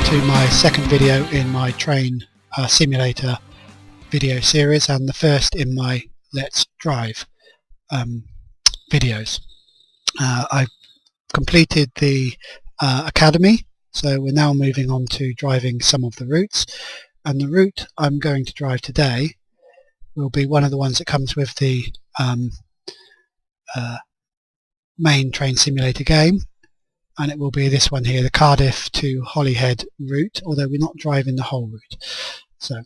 to my second video in my train simulator video series, and the first in my Let's Drive videos. I've completed the academy, so we're now moving on to driving some of the routes, and the route I'm going to drive today will be one of the ones that comes with the main train simulator game, and it will be this one here, the Cardiff to Holyhead route, although we're not driving the whole route. So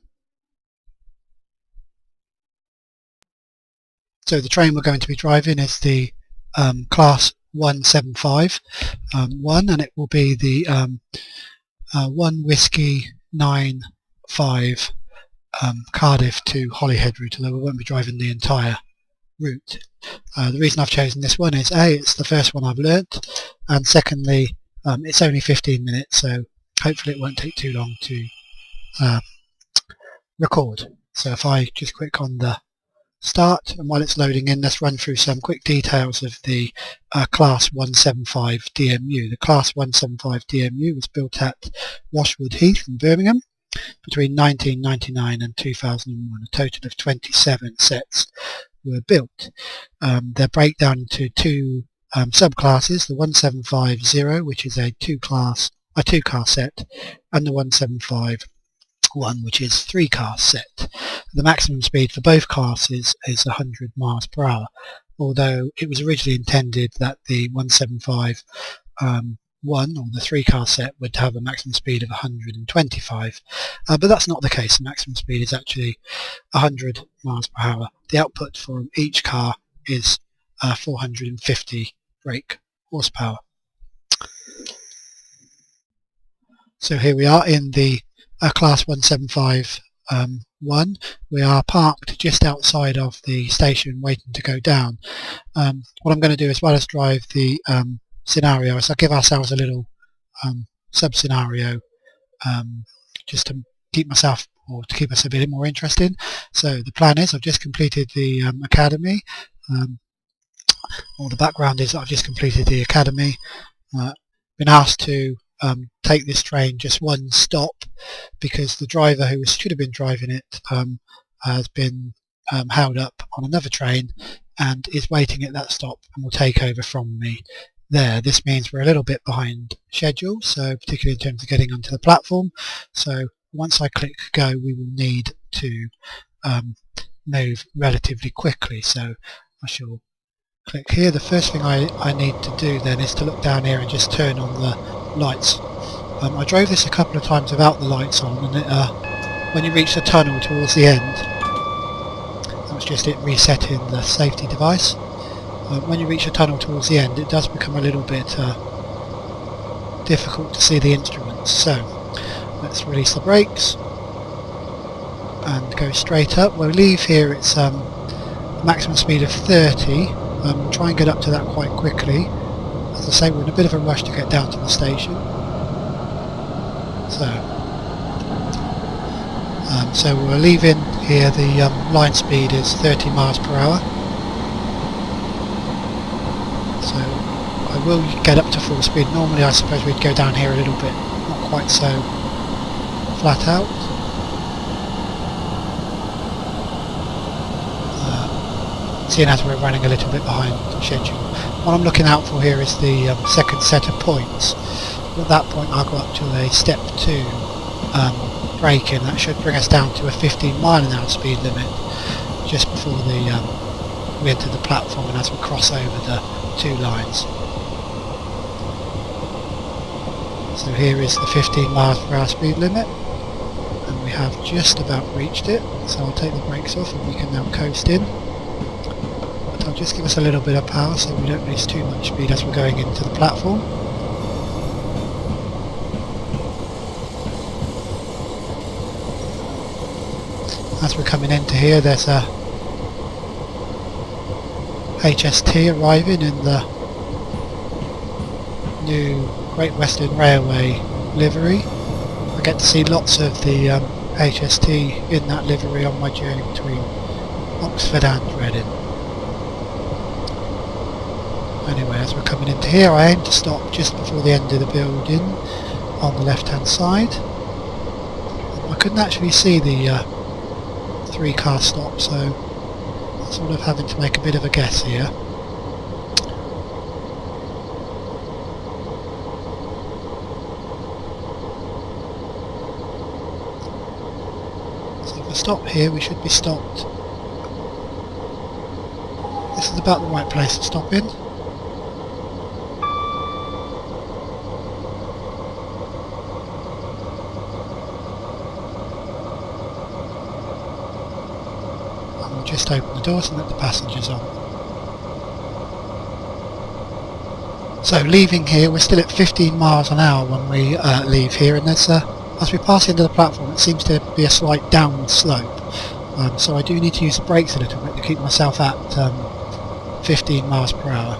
the train we're going to be driving is the class 175 one, and it will be the 1 Whiskey 9 5 Cardiff to Holyhead route, although we won't be driving the entire route. The reason I've chosen this one is A, it's the first one I've learnt, and secondly it's only 15 minutes, so hopefully it won't take too long to record. So if I just click on the start, and while it's loading in, let's run through some quick details of the Class 175 DMU. The Class 175 DMU was built at Washwood Heath in Birmingham between 1999 and 2001. A total of 27 sets were built. They're breakdown into two subclasses, the 1750, which is a two-car set, and the 175-1, which is 3-car set. The maximum speed for both classes is 100 miles per hour, although it was originally intended that the 175 1, or the 3-car set, would have a maximum speed of 125, but that's not the case. The maximum speed is actually 100 miles per hour. The output from each car is 450 brake horsepower. So here we are in the Class 175 1. We are parked just outside of the station waiting to go down. What I'm going to do, as well as drive the scenario, is I'll give ourselves a little sub-scenario just to keep myself, or to keep us a bit more interested. So the plan is, I've just completed the academy, or the background is I've just completed the academy, been asked to take this train just one stop because the driver who should have been driving it has been held up on another train and is waiting at that stop and will take over from me there. This means we're a little bit behind schedule, so particularly in terms of getting onto the platform. So once I click go, we will need to move relatively quickly. So I shall click here. The first thing I need to do then is to look down here and just turn on the lights. I drove this a couple of times without the lights on, and when you reach the tunnel towards the end, that was just it resetting the safety device. When you reach the tunnel towards the end, it does become a little bit difficult to see the instruments. So let's release the brakes and go straight up. We'll leave here, it's maximum speed of 30. We'll try and get up to that quite quickly. As I say, we're in a bit of a rush to get down to the station. So we're leaving here, the line speed is 30 miles per hour. So I will get up to full speed. Normally I suppose we'd go down here a little bit, not quite so flat out. Seeing as we're running a little bit behind schedule. What I'm looking out for here is the second set of points. At that point I'll go up to a step 2 braking. That should bring us down to a 15 mile an hour speed limit just before we enter the platform and as we cross over the two lines. So here is the 15 miles per hour speed limit, and we have just about reached it. So I'll take the brakes off and we can now coast in. I'll just give us a little bit of power so we don't lose too much speed as we're going into the platform. As we're coming into here, there's a HST arriving in the new Great Western Railway livery. I get to see lots of the HST in that livery on my journey between Oxford and Reading. Anyway, as we're coming into here, I aim to stop just before the end of the building, on the left hand side. I couldn't actually see the 3-car stop, so I'm sort of having to make a bit of a guess here. So if I stop here, we should be stopped. This is about the right place to stop in. Just open the doors and let the passengers on. So leaving here, we're still at 15 miles an hour when we leave here, and there's as we pass into the platform it seems to be a slight downward slope, so I do need to use the brakes a little bit to keep myself at 15 miles per hour.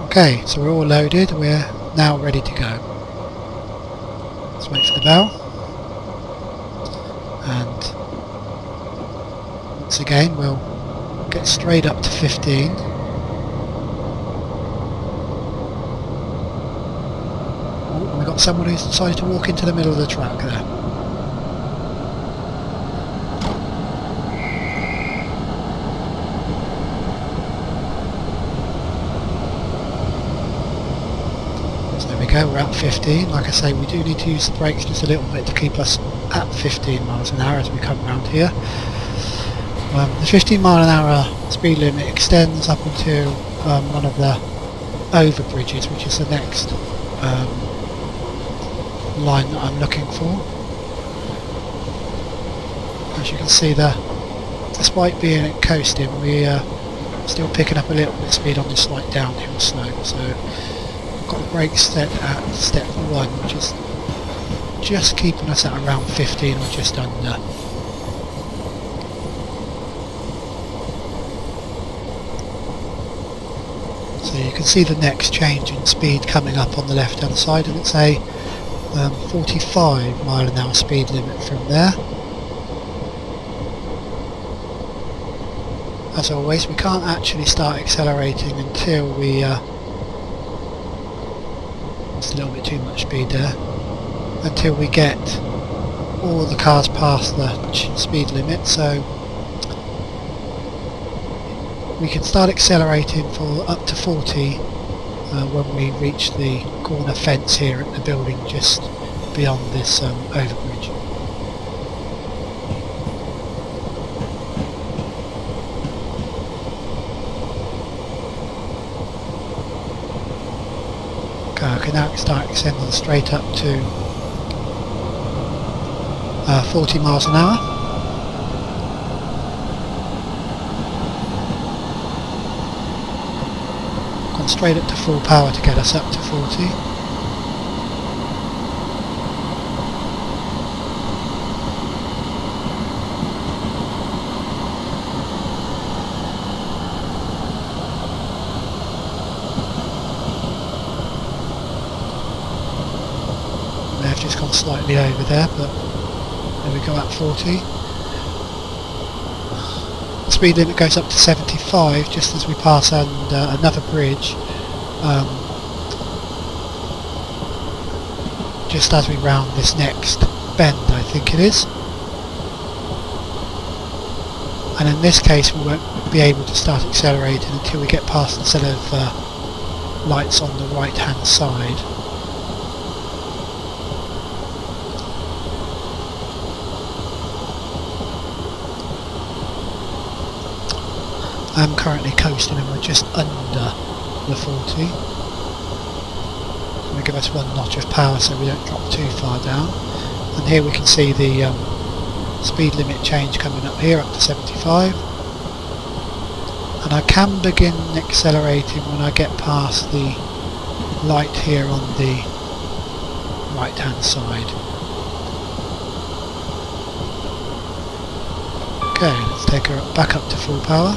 Okay, so we're all loaded, we're now ready to go. Let's wait for the bell. And once again we'll get straight up to 15. Oh, and we've got someone who's decided to walk into the middle of the track there. We're at 15. Like I say, we do need to use the brakes just a little bit to keep us at 15 miles an hour as we come around here. The 15 mile an hour speed limit extends up until one of the overbridges, which is the next line that I'm looking for. As you can see there, despite being at coasting, we're still picking up a little bit of speed on this slight downhill slope. So got the brakes set at step 1, which is just keeping us at around 15 or just under. So you can see the next change in speed coming up on the left hand side, and it's a 45 mile an hour speed limit from there. As always, we can't actually start accelerating until we it's a little bit too much speed there, until we get all the cars past the speed limit, so we can start accelerating for up to 40 when we reach the corner fence here at the building just beyond this overbridge. I can now start extending straight up to 40 miles an hour. Gone straight up to full power to get us up to 40. Just gone slightly over there, but there we go at 40. The speed limit goes up to 75 just as we pass under another bridge, just as we round this next bend, I think it is. And in this case we won't be able to start accelerating until we get past the set of lights on the right hand side. I'm currently coasting and we're just under the 40. It's going to give us one notch of power so we don't drop too far down. And here we can see the speed limit change coming up here up to 75. And I can begin accelerating when I get past the light here on the right hand side. Okay, let's take her back up to full power.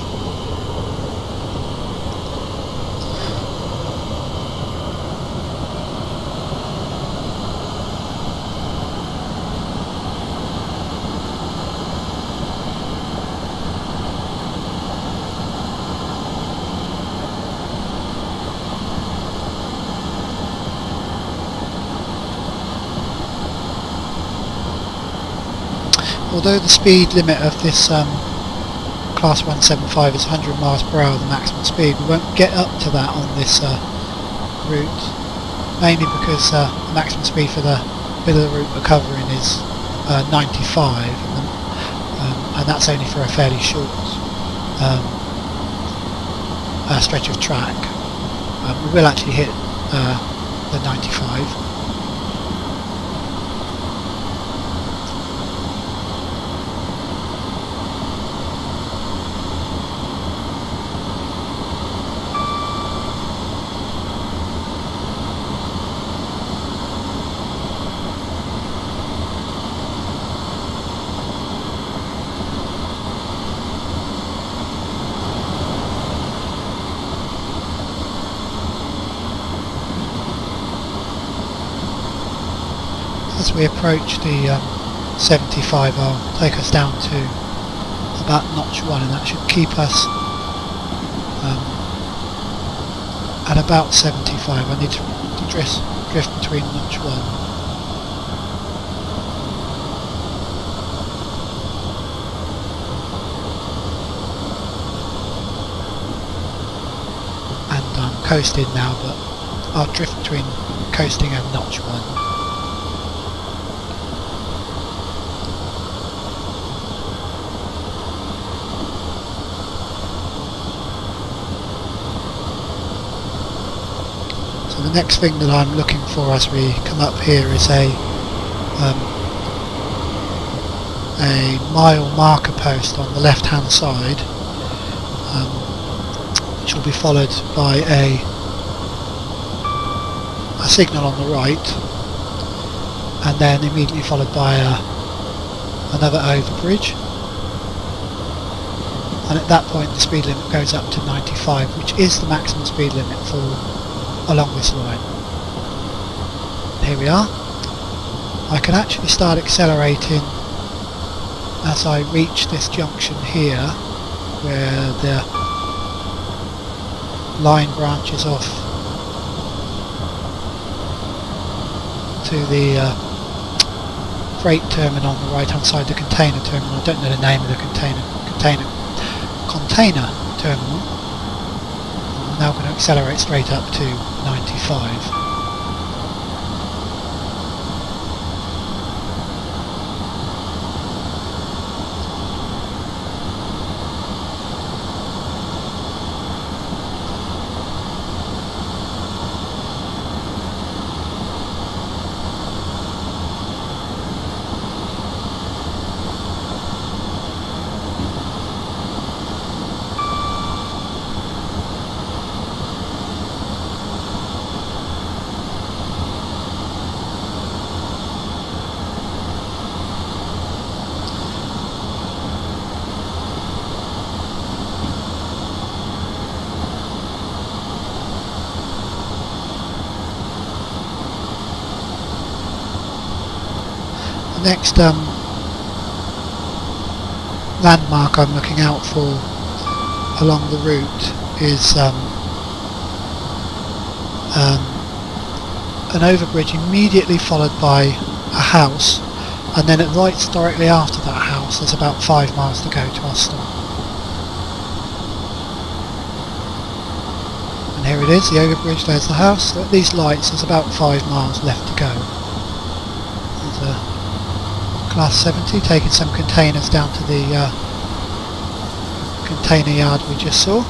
although the speed limit of this Class 175 is 100 miles per hour, the maximum speed, we won't get up to that on this route, mainly because the maximum speed for the bit of the route we're covering is 95, and that's only for a fairly short stretch of track. We will actually hit the 95. As we approach the 75, I'll take us down to about notch 1, and that should keep us at about 75. I need to drift between notch 1. And I'm coasting now, but I'll drift between coasting and notch 1. The next thing that I'm looking for as we come up here is a mile marker post on the left hand side, which will be followed by a signal on the right, and then immediately followed by another overbridge, and at that point the speed limit goes up to 95, which is the maximum speed limit for along this line. Here we are. I can actually start accelerating as I reach this junction here, where the line branches off to the freight terminal on the right hand side, the container terminal. I don't know the name of the container terminal. I'm now going to accelerate straight up to 95. The next landmark I'm looking out for along the route is an overbridge immediately followed by a house, and then it right directly after that house there's about 5 miles to go to our stop. And here it is, the overbridge, there's the house. So at these lights there's about 5 miles left to go. There's a Class 70 taking some containers down to the container yard we just saw.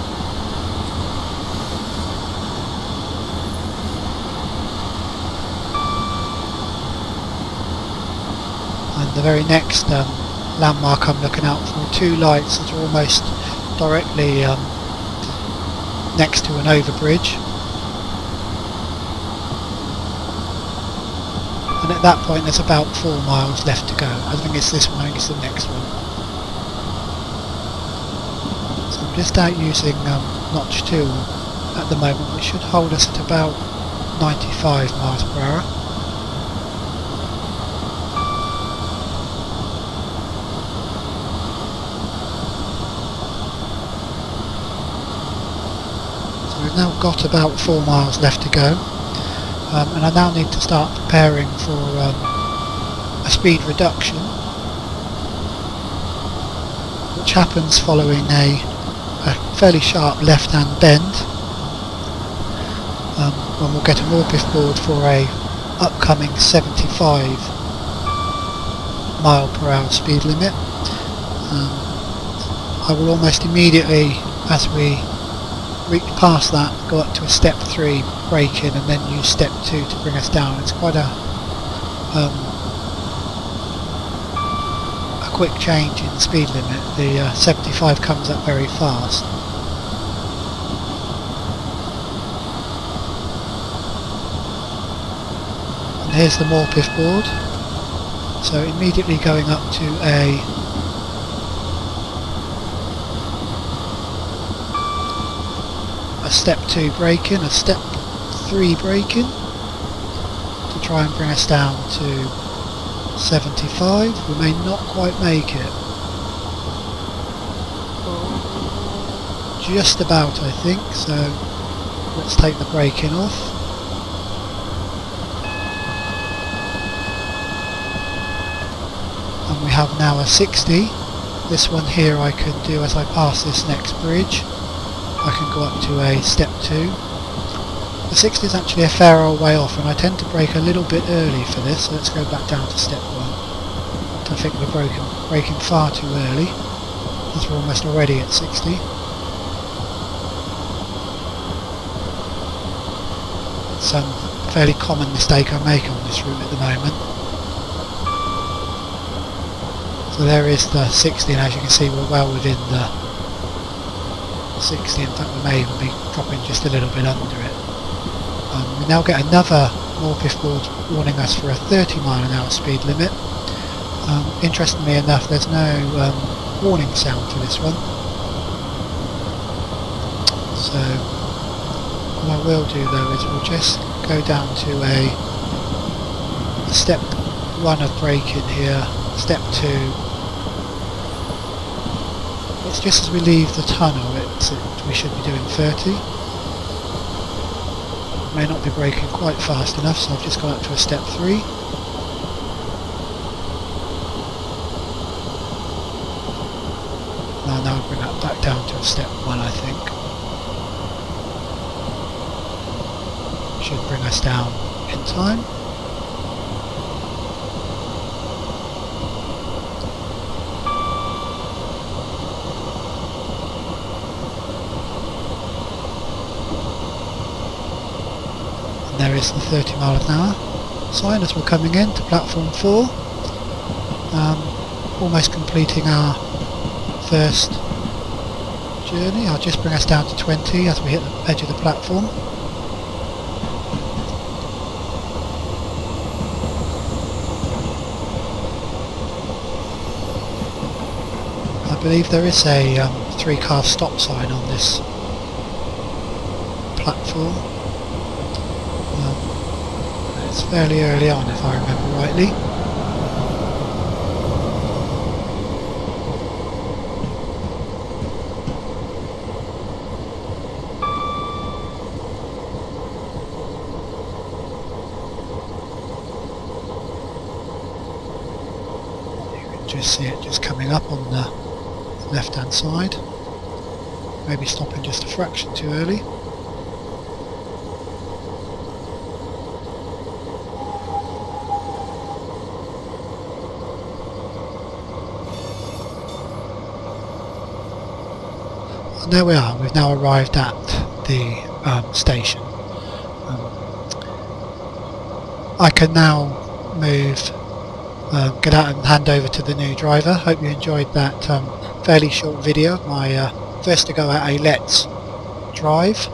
And the very next landmark I'm looking out for, 2 lights that are almost directly next to an overbridge. And at that point there's about 4 miles left to go. I think it's this one, I think it's the next one. So I'm just out using notch 2 at the moment, which should hold us at about 95 miles per hour. So we've now got about 4 miles left to go. And I now need to start preparing for a speed reduction. which happens following a fairly sharp left-hand bend, when we'll get a Morpeth board for a upcoming 75 mph speed limit. I will almost immediately, as we reach past that, go up to a step 3 brake in and then use step 2 to bring us down. It's quite a quick change in speed limit. The 75 comes up very fast. And here's the Morpeth board. So immediately going up to a step 2 brake in, a step 3 brake in to try and bring us down to 75. We may not quite make it. Just about, I think, so let's take the brake in off. And we have now a 60. This one here I can do as I pass this next bridge. I can go up to a step 2. The 60 is actually a fair old way off, and I tend to brake a little bit early for this, so let's go back down to step 1. I think we're braking far too early, as we're almost already at 60. It's a fairly common mistake I make on this route at the moment. So there is the 60, and as you can see we're well within the 60, in fact we may even be dropping just a little bit under it. We now get another Morpeth board warning us for a 30 mph speed limit. Interestingly enough, there's no warning sound for this one. So what I will do though is we'll just go down to a step 1 of braking here, step 2. It's just as we leave the tunnel, we should be doing 30. May not be braking quite fast enough, so I've just gone up to a step 3. Now I'll bring that back down to a step 1, I think. Should bring us down in time. There is the 30 mph sign as we're coming in to platform 4. Almost completing our first journey. I'll just bring us down to 20 as we hit the edge of the platform. I believe there is a 3-car stop sign on this platform. It's fairly early on if I remember rightly. You can just see it just coming up on the left hand side. Maybe stopping just a fraction too early. And there we are, we've now arrived at the station. I can now move, get out and hand over to the new driver. Hope you enjoyed that fairly short video of my first to go at a Let's drive.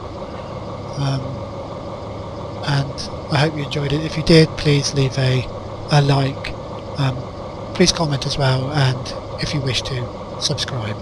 And I hope you enjoyed it. If you did, please leave a like, please comment as well, and if you wish to, subscribe.